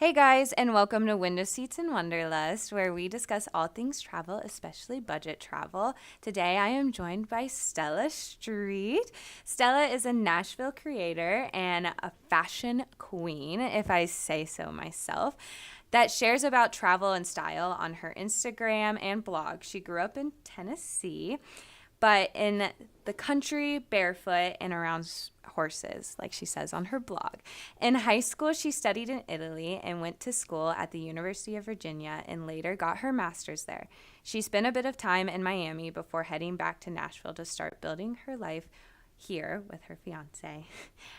Hey guys, and welcome to Window Seats in Wanderlust, where we discuss all things travel, especially budget travel. Today I am joined by Stella Street. Stella is a Nashville creator and a fashion queen, if I say so myself, that shares about travel and style on her Instagram and blog. She grew up in Tennessee, but in the country, barefoot, and around horses, like she says on her blog. In high school, she studied in Italy and went to school at the University of Virginia and later got her master's there. She spent a bit of time in Miami before heading back to Nashville to start building her life here with her fiance.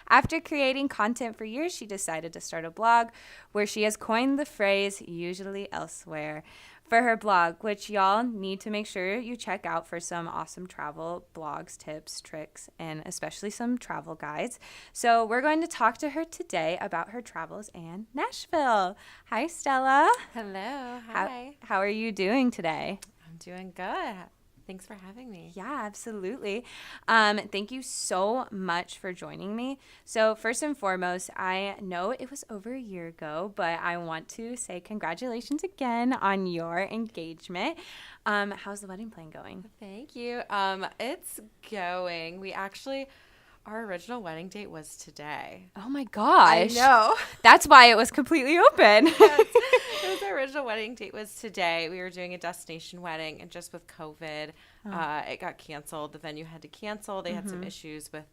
After creating content for years, she decided to start a blog where she has coined the phrase "usually elsewhere" for her blog, which y'all need to make sure you check out for some awesome travel blogs, tips, tricks, and especially some travel guides. So we're going to talk to her today about her travels and Nashville. Hi, Stella. Hello. Hi. How are you doing today? I'm doing good. Thanks for having me. Yeah, absolutely. Thank you so much for joining me. So first and foremost, I know it was over a year ago, but I want to say congratulations again on your engagement. How's the wedding plan going? Thank you. It's going. Our original wedding date was today. Oh my gosh. I know. That's why it was completely open. Yes. Our original wedding date was today. We were doing a destination wedding, and just with COVID, it got canceled. The venue had to cancel. They had some issues with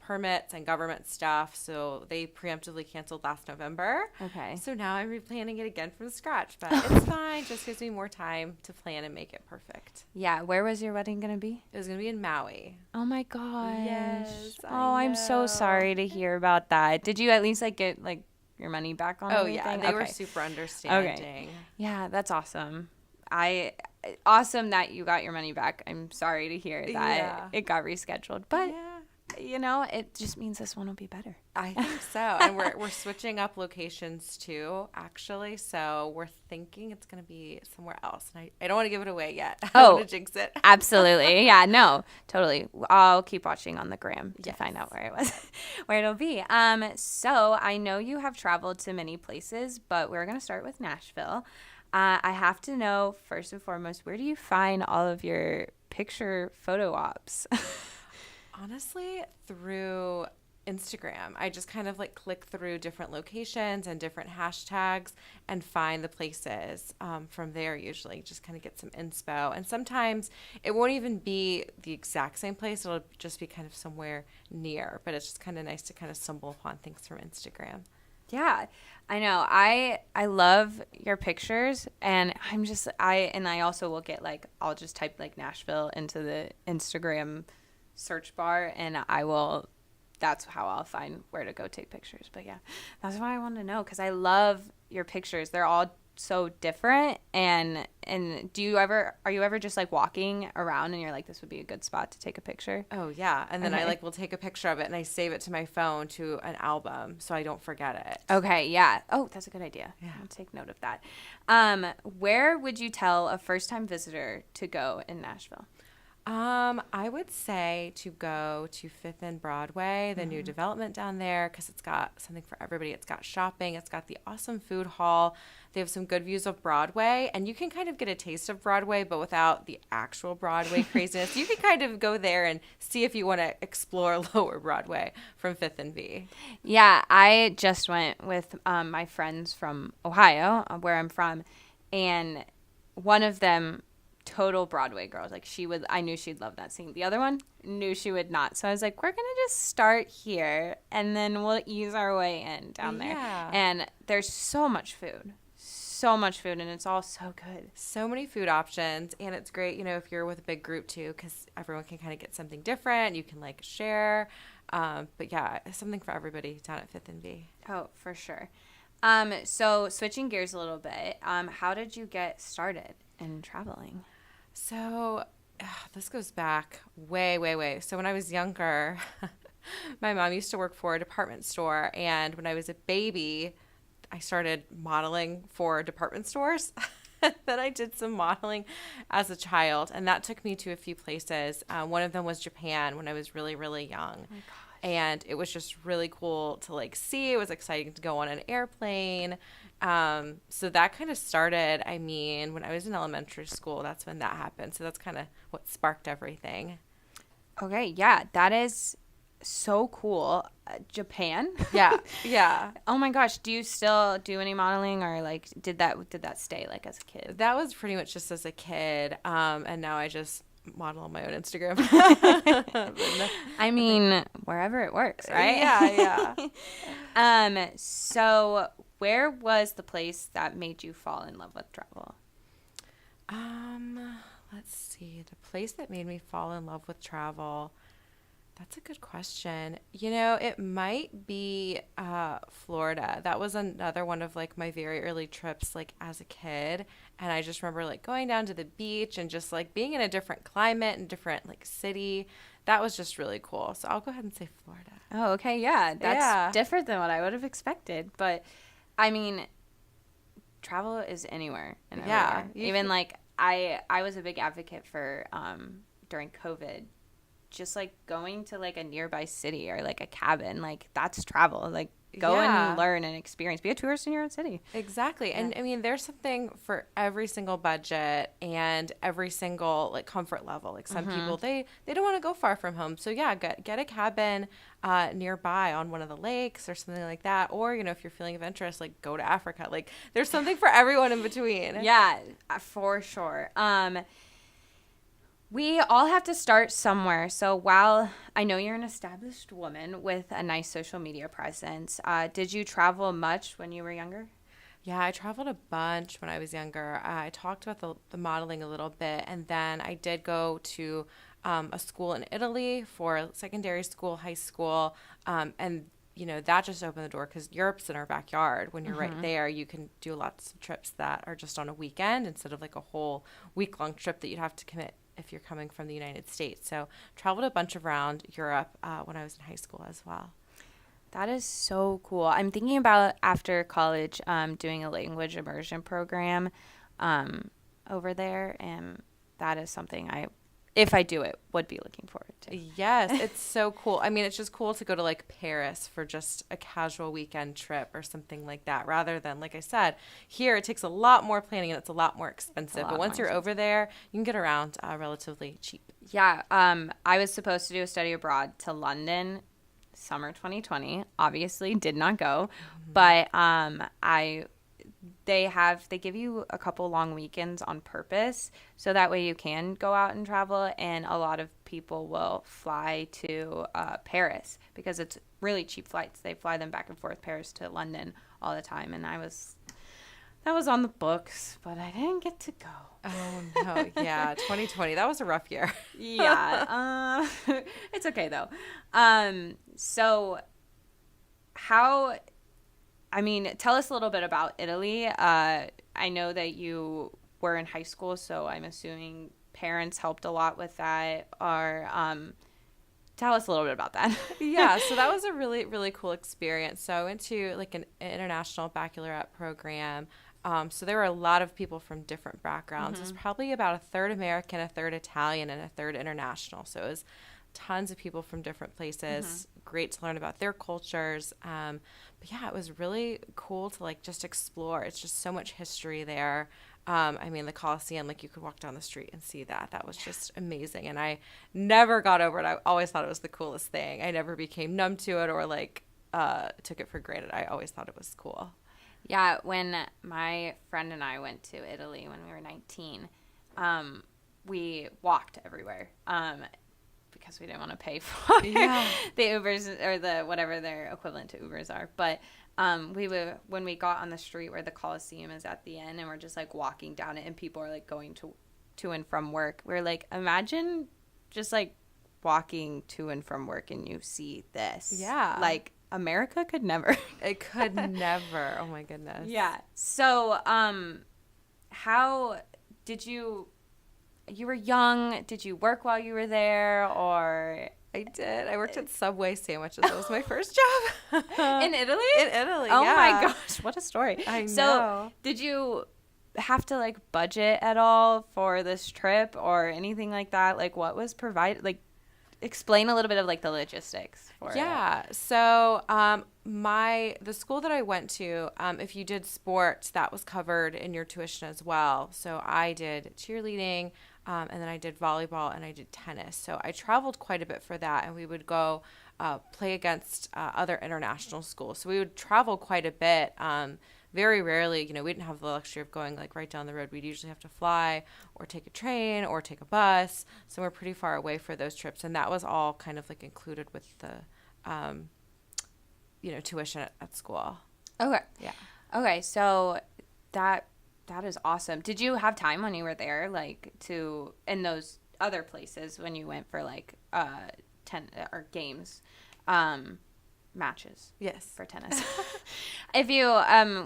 permits and government stuff, so they preemptively canceled last November. Okay. So now I'm replanning it again from scratch, but it's fine. Just gives me more time to plan and make it perfect. Yeah, where was your wedding going to be? It was going to be in Maui. Oh my gosh. Yes, Oh, I I'm so know. sorry to hear about that. Did you at least get your money back on Oh, everything? yeah. They were Okay. super understanding. Okay. Yeah, that's awesome. Awesome that you got your money back. I'm sorry to hear that it got rescheduled, but it just means this one will be better. I think so. And we're switching up locations too, actually. So we're thinking it's going to be somewhere else. And I don't want to give it away yet. I don't want to jinx it. Absolutely. Yeah, no, totally. I'll keep watching on the gram to find out where it was, where it'll be. So I know you have traveled to many places, but we're going to start with Nashville. I have to know, first and foremost, where do you find all of your photo ops? Honestly, through Instagram. I just kind of click through different locations and different hashtags and find the places from there. Usually just kind of get some inspo, and sometimes it won't even be the exact same place. It'll just be kind of somewhere near, but it's just kind of nice to kind of stumble upon things from Instagram. Yeah, I know. I love your pictures, and I also will get I'll just type Nashville into the Instagram search bar, and that's how I'll find where to go take pictures. But yeah, that's what I want to know, because I love your pictures. They're all so different. And are you ever just walking around and you're like, this would be a good spot to take a picture? Oh yeah. And then I will take a picture of it and I save it to my phone to an album so I don't forget it. Okay. Yeah. Oh, that's a good idea. Yeah. I'll take note of that. Where would you tell a first-time visitor to go in Nashville? I would say to go to Fifth and Broadway, the new development down there, because it's got something for everybody. It's got shopping. It's got the awesome food hall. They have some good views of Broadway, and you can kind of get a taste of Broadway, but without the actual Broadway craziness. You can kind of go there and see if you want to explore Lower Broadway from Fifth and V. Yeah, I just went with my friends from Ohio, where I'm from, and one of them, total Broadway girls. I knew she'd love that scene. The other one knew she would not. So I was like, we're going to just start here and then we'll ease our way in down there. And there's so much food, and it's all so good. So many food options, and it's great, if you're with a big group too, because everyone can kind of get something different. You can share. But yeah, something for everybody down at Fifth and V. Oh, for sure. So switching gears a little bit, how did you get started in traveling? So this goes back way, way, way. So when I was younger, my mom used to work for a department store. And when I was a baby, I started modeling for department stores. Then I did some modeling as a child. And that took me to a few places. One of them was Japan when I was really, really young. Oh my gosh. And it was just really cool to like see. It was exciting to go on an airplane. So that kind of started, I mean, when I was in elementary school, that's when that happened. So that's kind of what sparked everything. Okay, yeah, that is so cool. Japan? Yeah, yeah. Oh my gosh, do you still do any modeling, or like did that stay like as a kid? That was pretty much just as a kid. And now I just model on my own Instagram. I mean, wherever it works, right? Yeah, yeah. So where was the place that made you fall in love with travel? Let's see. The place that made me fall in love with travel. That's a good question. You know, it might be Florida. That was another one of like my very early trips like as a kid. And I just remember like going down to the beach and just like being in a different climate and different like city. That was just really cool. So I'll go ahead and say Florida. Oh, okay. Yeah. That's different than what I would have expected. But I mean, travel is anywhere and everywhere. Even like I was a big advocate for during COVID, just like going to like a nearby city or like a cabin, like that's travel. Like go and learn and experience. Be a tourist in your own city. Exactly. Yeah. And I mean, there's something for every single budget and every single like comfort level. Like some people, they don't want to go far from home. So yeah, get a cabin nearby on one of the lakes or something like that. Or, you know, if you're feeling adventurous, like go to Africa. Like there's something for everyone in between. Yeah, for sure. We all have to start somewhere. So while I know you're an established woman with a nice social media presence, did you travel much when you were younger? Yeah, I traveled a bunch when I was younger. I talked about the modeling a little bit, and then I did go to a school in Italy for secondary school, high school, and you know, that just opened the door because Europe's in our backyard. When you're right there, you can do lots of trips that are just on a weekend instead of like a whole week-long trip that you'd have to commit if you're coming from the United States. So traveled a bunch around Europe when I was in high school as well. That is so cool. I'm thinking about after college doing a language immersion program over there, and that is something if I do it, would be looking forward to. Yes, it's so cool. I mean, it's just cool to go to like Paris for just a casual weekend trip or something like that, rather than, like I said, here it takes a lot more planning and it's a lot more expensive. But once you're over there, you can get around relatively cheap. Yeah, I was supposed to do a study abroad to London summer 2020. Obviously, did not go, but they give you a couple long weekends on purpose so that way you can go out and travel, and a lot of people will fly to Paris because it's really cheap flights. They fly them back and forth Paris to London all the time, and that was on the books, but I didn't get to go. Oh no. Yeah, 2020, that was a rough year. Yeah. It's okay though. So tell us a little bit about Italy. I know that you were in high school, so I'm assuming parents helped a lot with that. Or tell us a little bit about that. Yeah, so that was a really, really cool experience. So I went to like an international baccalaureate program. So there were a lot of people from different backgrounds. It was probably about a third American, a third Italian, and a third international. So it was tons of people from different places. Great to learn about their cultures. But yeah, it was really cool to like just explore. It's just so much history there. I mean, the Colosseum, like you could walk down the street and see that. That was just amazing. And I never got over it. I always thought it was the coolest thing. I never became numb to it or like took it for granted. I always thought it was cool. Yeah, when my friend and I went to Italy when we were 19, we walked everywhere. Because we didn't want to pay for the Ubers or the whatever their equivalent to Ubers are. But when we got on the street where the Coliseum is at the end, and we're just like walking down it, and people are like going to and from work. We're like, imagine just like walking to and from work and you see this. Yeah. Like America could never. It could never. Oh my goodness. Yeah. So how did you were young, did you work while you were there, or? I did. I worked at Subway sandwiches. That was my first job. In Italy? In Italy, oh yeah. my gosh, what a story. I know. So did you have to like budget at all for this trip or anything like that? Like what was provided? Like explain a little bit of like the logistics for it. Yeah. So the school that I went to, if you did sports, that was covered in your tuition as well. So I did cheerleading, and then I did volleyball and I did tennis. So I traveled quite a bit for that, and we would go play against other international schools. So we would travel quite a bit. Very rarely, we didn't have the luxury of going like right down the road. We'd usually have to fly or take a train or take a bus. So we're pretty far away for those trips. And that was all kind of like included with the, tuition at school. Okay. Yeah. Okay. So that is awesome. Did you have time when you were there, like in those other places when you went for like, games, matches? Yes. For tennis. If you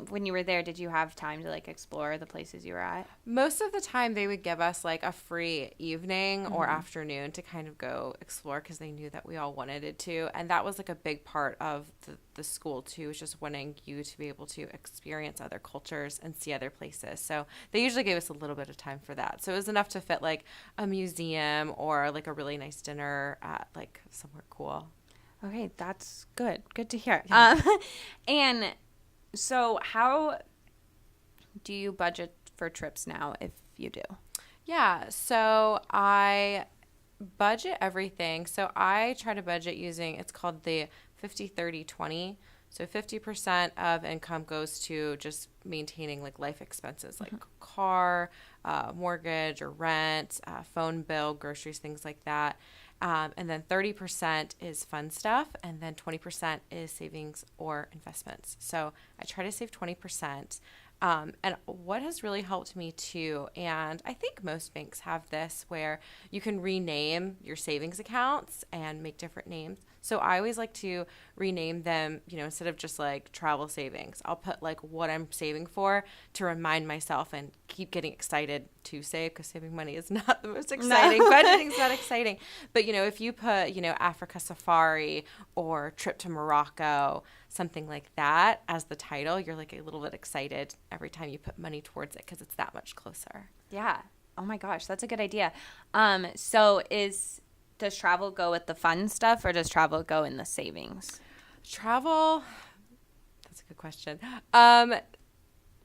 when you were there, did you have time to like explore the places you were at? Most of the time they would give us like a free evening or afternoon to kind of go explore because they knew that we all wanted it to. And that was like a big part of the school too, is just wanting you to be able to experience other cultures and see other places. So they usually gave us a little bit of time for that. So it was enough to fit like a museum or like a really nice dinner at like somewhere cool. Okay, that's good. Good to hear. Yeah. And so how do you budget for trips now, if you do? Yeah, so I budget everything. So I try to budget using, it's called the 50-30-20. So 50% of income goes to just maintaining like life expenses, like car, mortgage or rent, phone bill, groceries, things like that. And then 30% is fun stuff, and then 20% is savings or investments. So I try to save 20%. And what has really helped me too, and I think most banks have this, where you can rename your savings accounts and make different names. So I always like to rename them, instead of just like travel savings, I'll put like what I'm saving for to remind myself and keep getting excited to save, because saving money is not the most exciting. No. Budgeting's not exciting. But, if you put, Africa Safari or trip to Morocco, something like that as the title, you're like a little bit excited every time you put money towards it because it's that much closer. Yeah. Oh my gosh, that's a good idea. Does travel go with the fun stuff, or does travel go in the savings? Travel, that's a good question.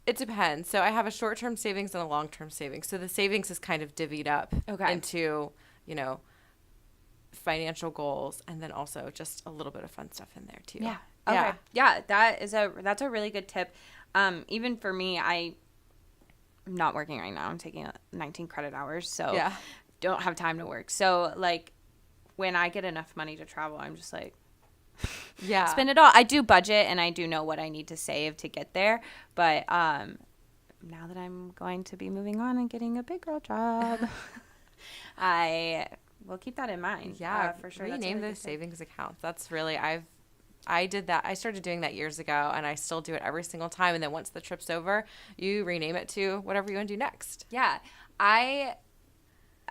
It depends. So I have a short-term savings and a long-term savings. So the savings is kind of divvied up into, financial goals, and then also just a little bit of fun stuff in there too. Yeah. Okay. Yeah, that's a really good tip. Even for me, I'm not working right now. I'm taking 19 credit hours, so don't have time to work. So like when I get enough money to travel, I'm just like, spend it all. I do budget, and I do know what I need to save to get there. But now that I'm going to be moving on and getting a big girl job, I will keep that in mind. Yeah, for sure. Rename those savings accounts. That's really, I did that. I started doing that years ago, and I still do it every single time. And then once the trip's over, you rename it to whatever you want to do next. Yeah.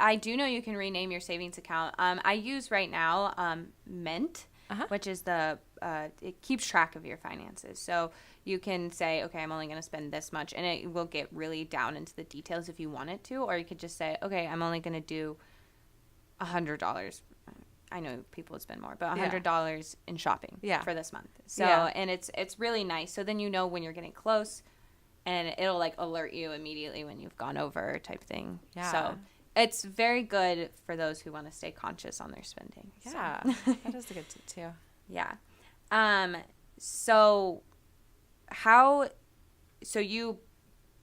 I do know you can rename your savings account. I use right now Mint, which is it keeps track of your finances. So you can say, okay, I'm only going to spend this much, and it will get really down into the details if you want it to. Or you could just say, okay, I'm only going to do $100. I know people would spend more, but $100 in shopping for this month. So and it's really nice. So then when you're getting close, and it'll like alert you immediately when you've gone over type thing. Yeah. So it's very good for those who want to stay conscious on their spending. Yeah, that is a good tip too. Yeah. So you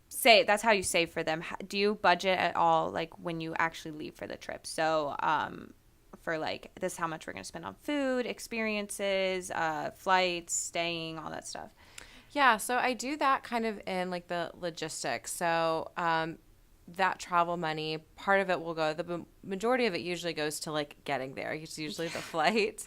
say that's how you save for them. Do you budget at all, like when you actually leave for the trip? So for like, this is how much we're going to spend on food, experiences, flights, staying, all that stuff. Yeah, so I do that kind of in like the logistics. So that travel money, part of it will go, the majority of it usually goes to like getting there. It's usually the flights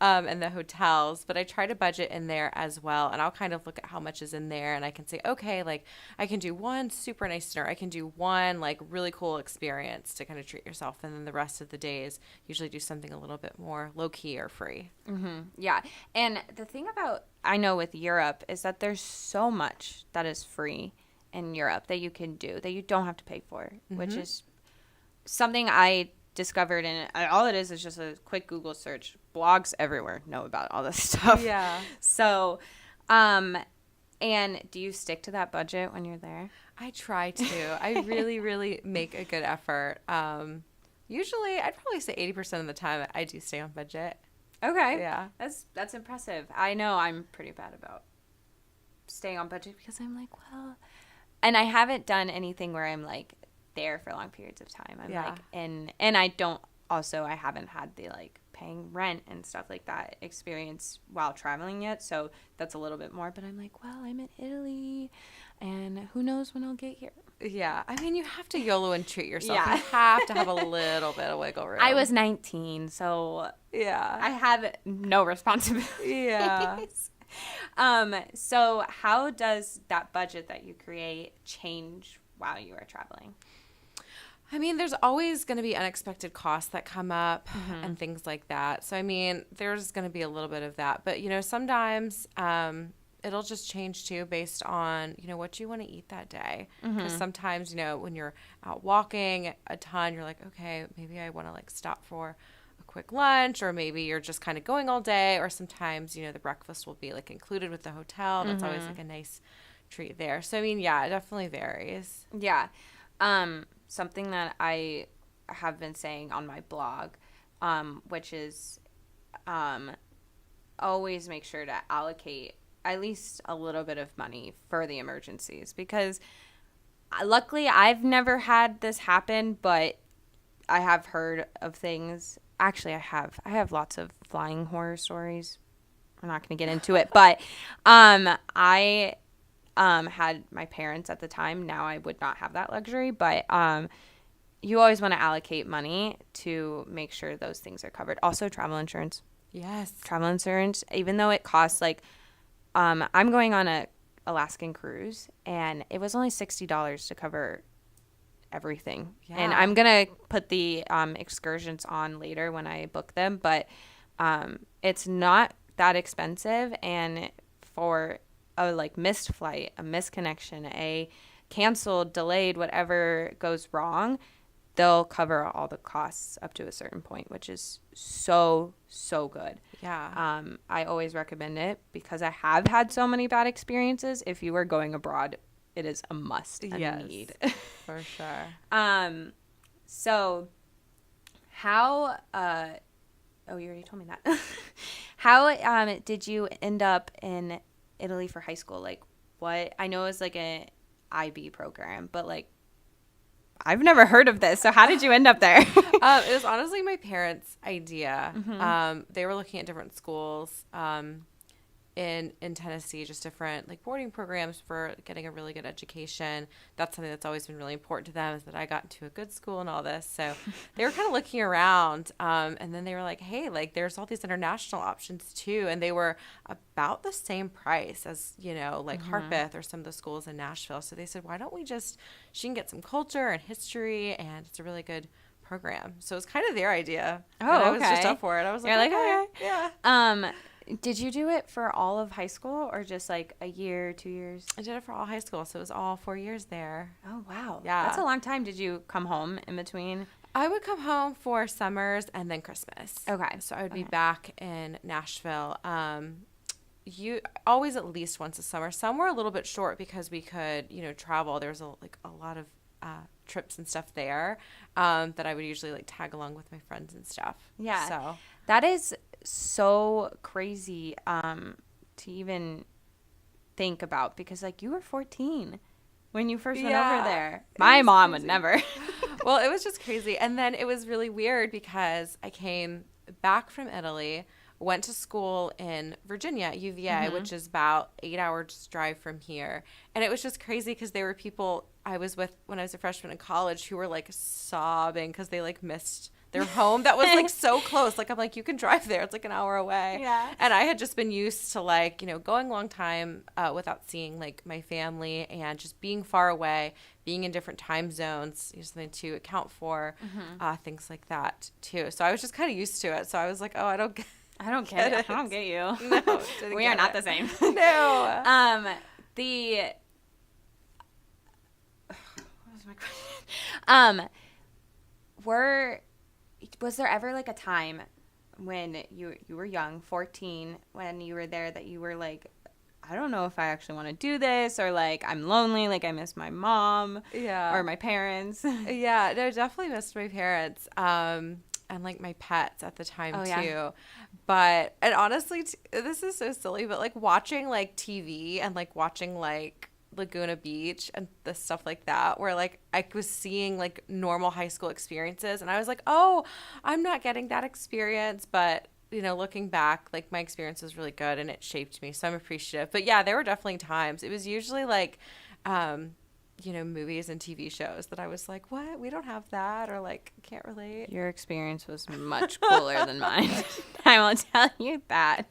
and the hotels, but I try to budget in there as well. And I'll kind of look at how much is in there, and I can say, okay, like I can do one super nice dinner. I can do one like really cool experience to kind of treat yourself. And then the rest of the days, usually do something a little bit more low key or free. Mm-hmm. Yeah. And the thing I know with Europe is that there's so much that is free in Europe that you can do that you don't have to pay for, which is something I discovered, and all it is just a quick Google search. Blogs everywhere know about all this stuff. Yeah. So, and do you stick to that budget when you're there? I try to. I really, really make a good effort. Usually, I'd probably say 80% of the time I do stay on budget. Okay. Yeah. That's impressive. I know I'm pretty bad about staying on budget because I'm like, well, and I haven't done anything where I'm like there for long periods of time. I'm like, and I haven't had the like paying rent and stuff like that experience while traveling yet. So that's a little bit more, but I'm like, well, I'm in Italy and who knows when I'll get here. Yeah. I mean, you have to YOLO and treat yourself. Yeah. You have to have a little bit of wiggle room. I was 19, so yeah, I had no responsibility. Yeah. So how does that budget that you create change while you are traveling? I mean, there's always going to be unexpected costs that come up and things like that. So, I mean, there's going to be a little bit of that. But, you know, sometimes it'll just change, too, based on, you know, what you want to eat that day. Because sometimes, you know, when you're out walking a ton, you're like, okay, maybe I want to, like, stop for a quick lunch, or maybe you're just kind of going all day. Or sometimes, you know, the breakfast will be, like, included with the hotel. That's always, like, a nice treat there. So, I mean, yeah, it definitely varies. Yeah. Something that I have been saying on my blog, which is always make sure to allocate at least a little bit of money for the emergencies, because luckily I've never had this happen, but I have heard of things. Actually, I have lots of flying horror stories. I'm not going to get into it, but I had my parents at the time. Now I would not have that luxury, but you always want to allocate money to make sure those things are covered. Also, travel insurance. Yes. Travel insurance, even though it costs like, I'm going on a Alaskan cruise, and it was only $60 to cover everything. Yeah. And I'm going to put the excursions on later when I book them, but it's not that expensive, and for a like missed flight, a missed connection, a canceled, delayed, whatever goes wrong, they'll cover all the costs up to a certain point, which is so good. Yeah. I always recommend it because I have had so many bad experiences. If you are going abroad, it is a must, a need. For sure. So how oh, you already told me that. How did you end up in Italy for high school? Like, what? I know it was like an IB program, but like I've never heard of this. So how did you end up there? It was honestly my parents' idea. They were looking at different schools in Tennessee, just different like boarding programs for getting a really good education. That's something that's always been really important to them, is that I got into a good school and all this. So they were kind of looking around, and then they were like, hey, like there's all these international options too, and they were about the same price as, you know, like Harpeth or some of the schools in Nashville. So they said, why don't we she can get some culture and history, and it's a really good program. So it was kind of their idea. Oh, and I was just up for it. I was like, okay. Yeah. Did you do it for all of high school, or just like a year, 2 years? I did it for all high school, so it was all 4 years there. Oh, wow. Yeah. That's a long time. Did you come home in between? I would come home for summers and then Christmas. Okay. So I would be back in Nashville. You always at least once a summer. Some were a little bit short because we could, you know, travel. There was a lot of trips and stuff there that I would usually like tag along with my friends and stuff. Yeah. So that is so crazy to even think about, because like you were 14 when you first went over there. My mom would never. Well, it was just crazy. And then it was really weird because I came back from Italy, went to school in Virginia, UVA, which is about 8 hours drive from here. And it was just crazy because there were people I was with when I was a freshman in college who were like sobbing because they like missed their home that was like so close. Like, I'm like, you can drive there. It's like an hour away. Yeah. And I had just been used to like, you know, going a long time without seeing like my family, and just being far away, being in different time zones, you know, something to account for, things like that too. So I was just kind of used to it. So I was like, oh, I don't get it. I don't get you. No, we are not the same. No. What was my question? Was there ever like a time when you were young, 14, when you were there that you were like, I don't know if I actually want to do this, or like I'm lonely, like I miss my mom or my parents? Yeah, no, definitely missed my parents. And like my pets at the time too. Yeah. But and honestly, this is so silly, but like watching like TV and like watching like Laguna Beach and the stuff like that, where like I was seeing like normal high school experiences, and I was like, oh, I'm not getting that experience, but looking back, like my experience was really good and it shaped me, so I'm appreciative. But yeah, there were definitely times. It was usually like, movies and TV shows that I was like, what? We don't have that, or like, can't relate. Your experience was much cooler than mine. I will tell you that.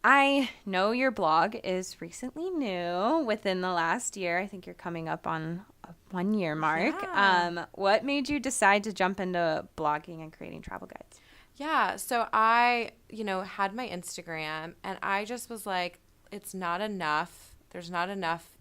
I know your blog is recently new within the last year. I think you're coming up on a 1 year mark. Yeah. What made you decide to jump into blogging and creating travel guides? Yeah. So I, had my Instagram, and I just was like, it's not enough. There's not enough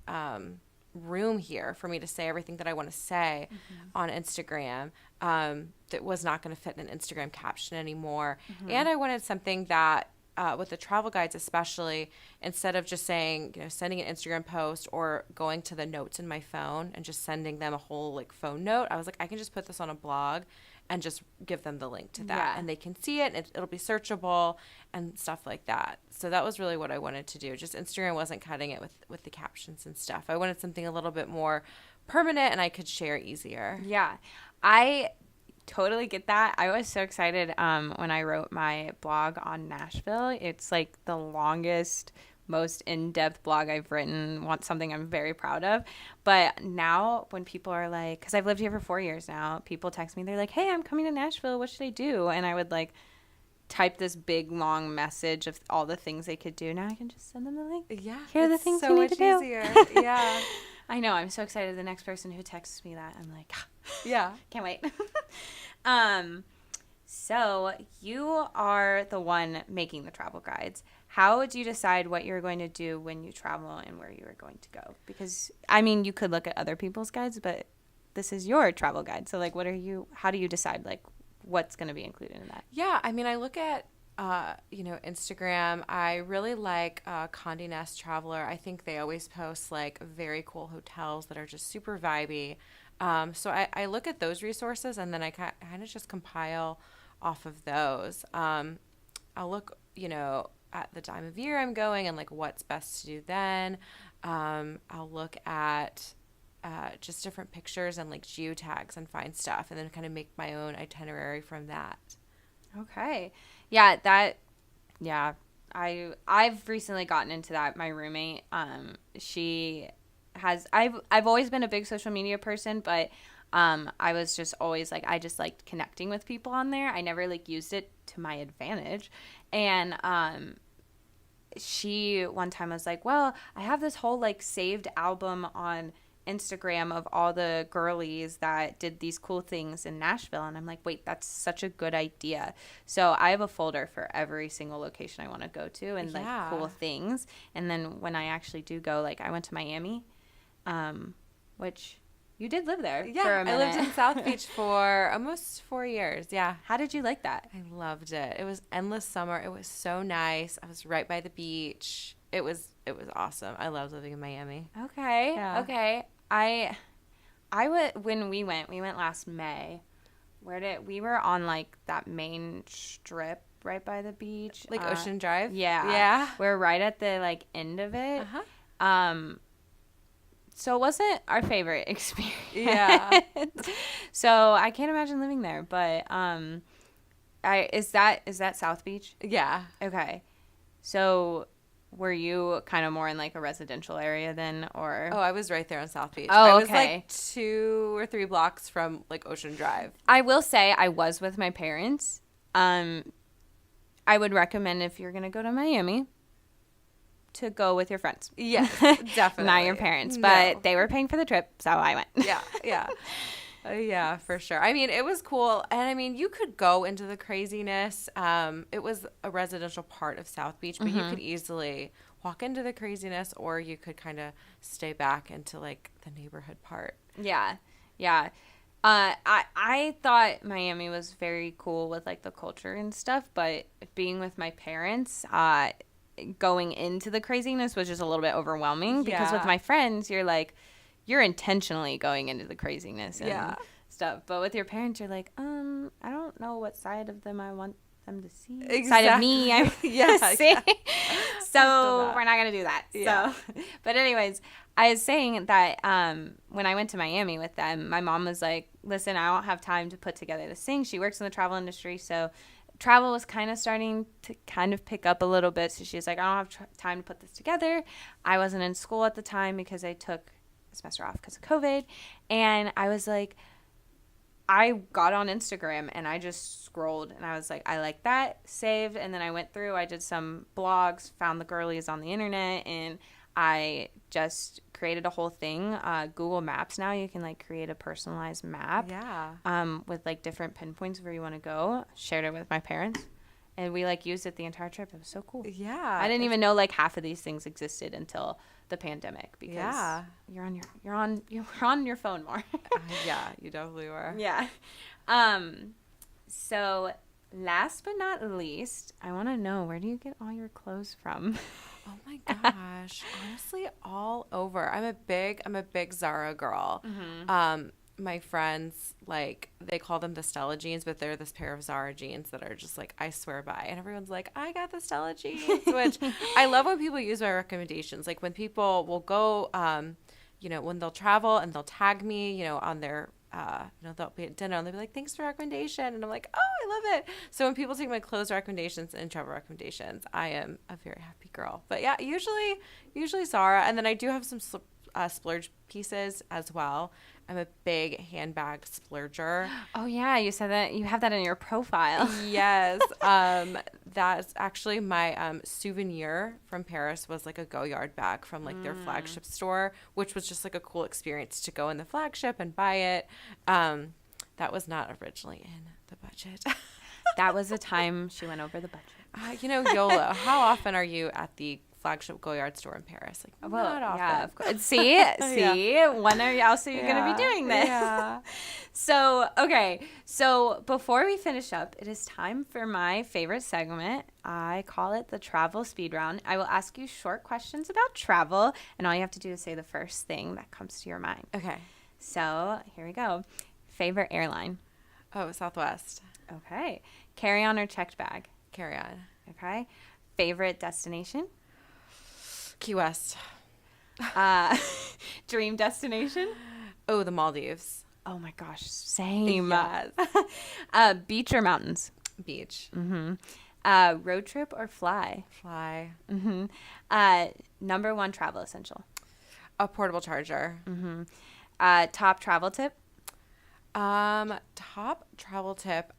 room here for me to say everything that I want to say on Instagram. That was not going to fit in an Instagram caption anymore. And I wanted something that, with the travel guides especially, instead of just saying, sending an Instagram post or going to the notes in my phone and just sending them a whole like phone note, I was like, I can just put this on a blog and just give them the link to that, and they can see it, and it'll be searchable and stuff like that. So that was really what I wanted to do. Just Instagram wasn't cutting it with the captions and stuff. I wanted something a little bit more permanent and I could share easier. Yeah, I totally get that. I was so excited when I wrote my blog on Nashville. It's like the longest, most in-depth blog I've written, something I'm very proud of. But now when people are like, because I've lived here for 4 years now, people text me, they're like, hey, I'm coming to Nashville, what should I do? And I would like type this big long message of all the things they could do. Now I can just send them the link. Yeah, here are the things so you need much to easier. do. Yeah. I know, I'm so excited. The next person who texts me that, I'm like, yeah, can't wait. So you are the one making the travel guides. How would you decide what you're going to do when you travel and where you are going to go? Because, I mean, you could look at other people's guides, but this is your travel guide. So, like, how do you decide, like, what's going to be included in that? Yeah, I mean, I look at, Instagram. I really like Condé Nast Traveler. I think they always post, like, very cool hotels that are just super vibey. So I look at those resources, and then I kind of just compile off of those. I'll look, at the time of year I'm going and like what's best to do then. I'll look at just different pictures and like geotags and find stuff, and then kind of make my own itinerary from that. Okay. Yeah, I've recently gotten into that. My roommate, she has, I've always been a big social media person, but I was just always like, I just liked connecting with people on there. I never like used it to my advantage. And she one time was like, well, I have this whole like saved album on Instagram of all the girlies that did these cool things in Nashville. And I'm like, wait, that's such a good idea. So I have a folder for every single location I want to go to and like cool things. And then when I actually do go, like I went to Miami, which you did live there for a minute. I lived in South Beach for almost 4 years. Yeah. How did you like that? I loved it. It was endless summer. It was so nice. I was right by the beach. It was awesome. I loved living in Miami. Okay. Yeah. Okay. I would, when we went last May. We were on like that main strip right by the beach. Like Ocean Drive? Yeah. Yeah. We're right at the like end of it. Uh-huh. So it wasn't our favorite experience. Yeah. So I can't imagine living there, but is that South Beach? Yeah. Okay. So were you kind of more in like a residential area then, or? Oh, I was right there on South Beach. Oh, I was okay. like 2 or 3 blocks from like Ocean Drive. I will say I was with my parents. I would recommend if you're going to go to Miami to go with your friends. Yes, definitely. Not your parents, but they were paying for the trip, so I went. Yeah, yeah. Yeah, for sure. I mean, it was cool. And I mean, you could go into the craziness. It was a residential part of South Beach, but you could easily walk into the craziness, or you could kind of stay back into like the neighborhood part. Yeah. Yeah. I thought Miami was very cool with like the culture and stuff, but being with my parents, going into the craziness was just a little bit overwhelming because with my friends, you're intentionally going into the craziness and stuff. But with your parents, you're like, I don't know what side of them I want them to see. Exactly. Side of me, I see. Yeah. So we're not gonna do that. Yeah. So, but anyways, I was saying that when I went to Miami with them, my mom was like, "Listen, I don't have time to put together this thing." She works in the travel industry, so travel was kind of starting to kind of pick up a little bit. So she's like, "I don't have time to put this together." I wasn't in school at the time because I took a semester off because of COVID, and I was like, I got on Instagram and I just scrolled and I was like, I like that, saved, and then I went through, I did some blogs, found the girlies on the internet, and I just created a whole thing. Google Maps now, you can like create a personalized map. With like different pinpoints where you want to go. Shared it with my parents. And we like used it the entire trip. It was so cool. Yeah. I didn't even know like half of these things existed until the pandemic because you're on your phone more. Yeah, you definitely were. Yeah. So last but not least, I want to know, where do you get all your clothes from? Oh my gosh. Honestly, all over. I'm a big Zara girl. Mm-hmm. My friends, like, they call them the Stella jeans, but they're this pair of Zara jeans that are just like, I swear by. And everyone's like, I got the Stella jeans, which I love when people use my recommendations. Like when people will go, when they'll travel and they'll tag me, on their, they'll be at dinner and they'll be like, thanks for the recommendation. And I'm like, oh, I love it. So when people take my clothes recommendations and travel recommendations, I am a very happy girl. But yeah, usually Zara. And then I do have some splurge pieces as well. I'm a big handbag splurger. Oh yeah, you said that you have that in your profile. Yes. That's actually my souvenir from Paris was like a Goyard bag from like their flagship store, which was just like a cool experience to go in the flagship and buy it. That was not originally in the budget. That was a time she went over the budget. YOLO. How often are you at the flagship Goyard store in Paris? Like, not often. Yeah, of course. See, when else are you going to be doing this? Yeah. So before we finish up, it is time for my favorite segment. I call it the travel speed round. I will ask you short questions about travel, and all you have to do is say the first thing that comes to your mind. Okay. So here we go. Favorite airline? Oh, Southwest. Okay. Carry-on or checked bag? Carry-on. Okay. Favorite destination? Key West. Dream destination? Oh, the Maldives. Oh my gosh, same. Yes. Beach or mountains? Beach. Mm-hmm. Road trip or fly? Fly. Mm-hmm. Number one travel essential? A portable charger. Mm-hmm. Top travel tip? Top travel tip.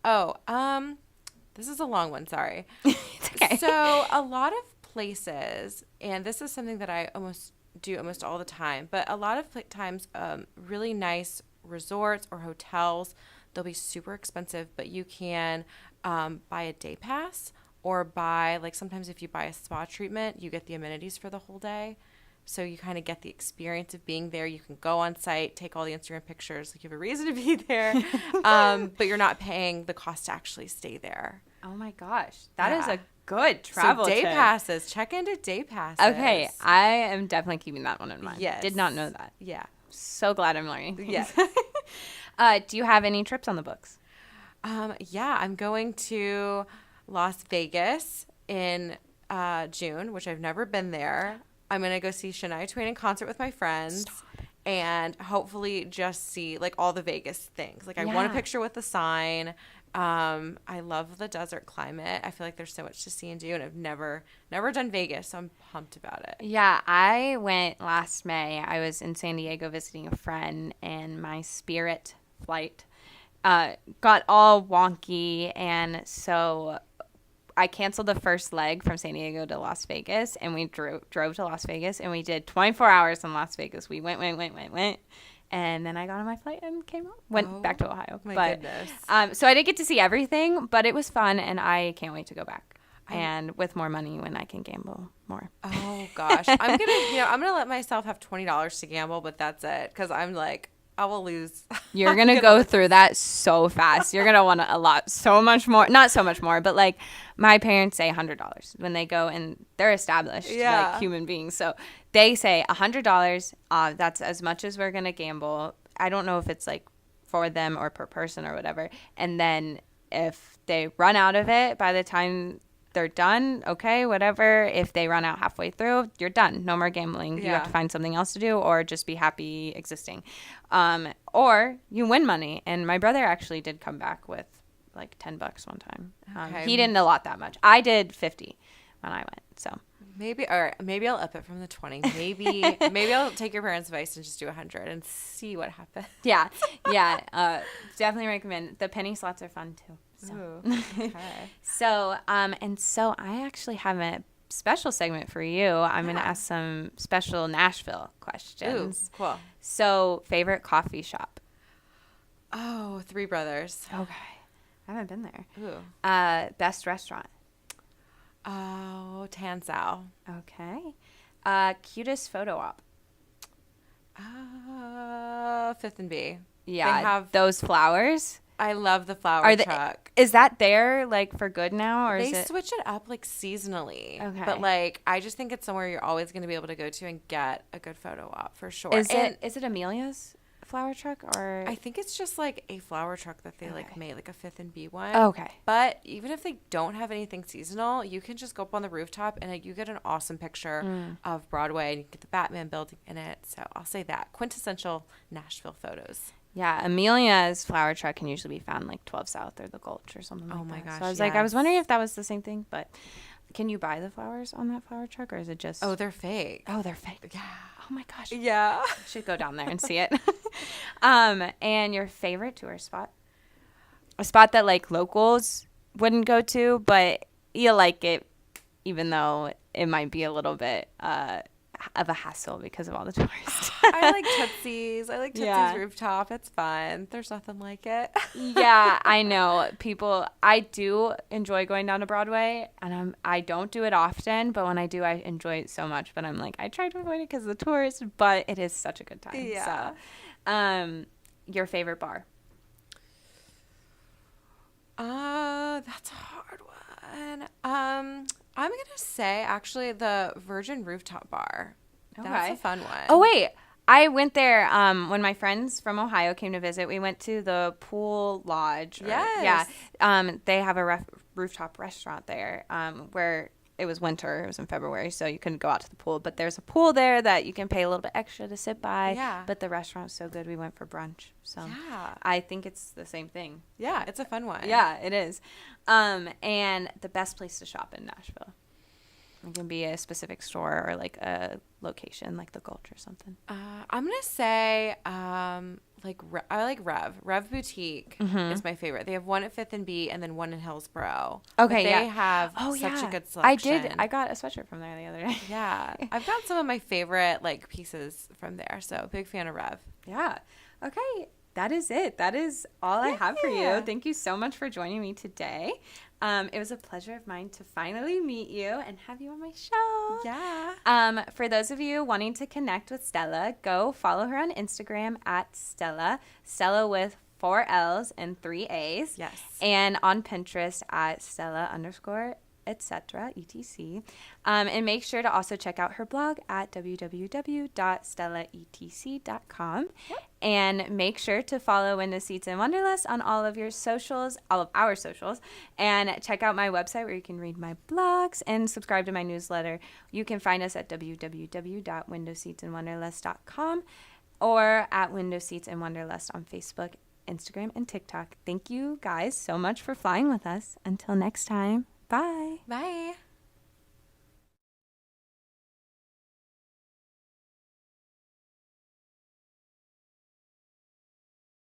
This is a long one. Sorry. It's okay. So a lot of places, and this is something that I do almost all the time, but a lot of times, really nice resorts or hotels, they'll be super expensive, but you can buy a day pass or buy, like sometimes if you buy a spa treatment, you get the amenities for the whole day. So you kind of get the experience of being there. You can go on site, take all the Instagram pictures, like you have a reason to be there, but you're not paying the cost to actually stay there. Oh my gosh, that is a good travel So day tip. Passes. Check into day passes. Okay, I am definitely keeping that one in mind. Yes. Did not know that. Yeah. So glad I'm learning. Yes. Do you have any trips on the books? Yeah, I'm going to Las Vegas in June, which I've never been there. I'm going to go see Shania Twain in concert with my friends. And hopefully just see like all the Vegas things. Like I want a picture with the sign. I love the desert climate. I feel like there's so much to see and do, and I've never done Vegas, so I'm pumped about it. Yeah, I went last May. I was in San Diego visiting a friend, and my Spirit flight got all wonky, and so I canceled the first leg from San Diego to Las Vegas, and we drove to Las Vegas, and we did 24 hours in Las Vegas. We went. And then I got on my flight and went back to Ohio. Goodness. So I didn't get to see everything, but it was fun, and I can't wait to go back. And with more money when I can gamble more. Oh gosh, I'm gonna let myself have $20 to gamble, but that's it, because I'm like I will lose. You're going to go through that so fast. You're going to want so much more. Not so much more, but like my parents say $100 when they go and they're established like human beings. So they say $100. That's as much as we're going to gamble. I don't know if it's like for them or per person or whatever. And then if they run out of it by the time they're done, okay, whatever. If they run out halfway through, you're done. No more gambling. You have to find something else to do or just be happy existing. Or you win money. And my brother actually did come back with like $10 one time. He didn't allot that much. I did 50 when I went. So maybe I'll up it from the 20. Maybe I'll take your parents' advice and just do 100 and see what happens. Yeah. Definitely recommend. The penny slots are fun too. So. Ooh, okay. So I actually have a special segment for you. I'm going to ask some special Nashville questions. Ooh, cool. So, favorite coffee shop? Oh, Three Brothers. Okay. I haven't been there. Ooh. Best restaurant? Oh, Tansao. Okay. Cutest photo op? Fifth and B. Yeah, they have those flowers. I love the flower truck. Is that there like for good now, or they is it? Switch it up like seasonally? Okay, but like I just think it's somewhere you're always going to be able to go to and get a good photo op for sure. Is it Amelia's flower truck, or I think it's just like a flower truck that they like made like a Fifth and B one. Okay, but even if they don't have anything seasonal, you can just go up on the rooftop and you get an awesome picture of Broadway and you get the Batman building in it. So I'll say that quintessential Nashville photos. Yeah, Amelia's flower truck can usually be found like 12 South or the Gulch or something like that. Oh my gosh. So I was I was wondering if that was the same thing, but can you buy the flowers on that flower truck, or is it just... Oh, they're fake. Oh, they're fake. Yeah. Oh my gosh. Yeah. I should go down there and see it. And your favorite tour spot? A spot that like locals wouldn't go to, but you like it even though it might be a little bit of a hassle because of all the tourists. I like Tootsie's. I like Tootsie's rooftop. It's fun. There's nothing like it. Yeah, I know. I do enjoy going down to Broadway, and I don't do it often, but when I do, I enjoy it so much. But I'm like, I try to avoid it because of the tourists, but it is such a good time. Yeah. So, your favorite bar? That's a hard one. I'm going to say, actually, the Virgin Rooftop Bar. Okay. That's a fun one. Oh, wait. I went there when my friends from Ohio came to visit. We went to the Pool Lodge. Yes. Yeah. They have a rooftop restaurant there where it was winter. It was in February, so you couldn't go out to the pool. But there's a pool there that you can pay a little bit extra to sit by. Yeah. But the restaurant's so good, we went for brunch. So yeah. I think it's the same thing. Yeah, it's a fun one. Yeah, it is. And the best place to shop in Nashville? It can be a specific store or like a location, like the Gulch or something. I'm gonna say I like Rev Boutique is my favorite. They have one at Fifth and B and then one in Hillsborough. Okay, they have such a good selection. I got a sweatshirt from there the other day. Yeah, I've got some of my favorite like pieces from there. So big fan of Rev. Yeah. Okay. That is it. That is all I have for you. Thank you so much for joining me today. It was a pleasure of mine to finally meet you and have you on my show. Yeah. For those of you wanting to connect with Stella, go follow her on Instagram at Stella with 4 L's and 3 A's. Yes. And on Pinterest at Stella_etc. etc. And make sure to also check out her blog at www.stellaetc.com. Yep. And make sure to follow Window Seats and Wanderlust on all of our socials, and check out my website where you can read my blogs and subscribe to my newsletter. You can find us at www.windowseatsandwanderlust.com or at Window Seats and Wanderlust on Facebook, Instagram, and TikTok. Thank you guys so much for flying with us. Until next time, bye. Bye.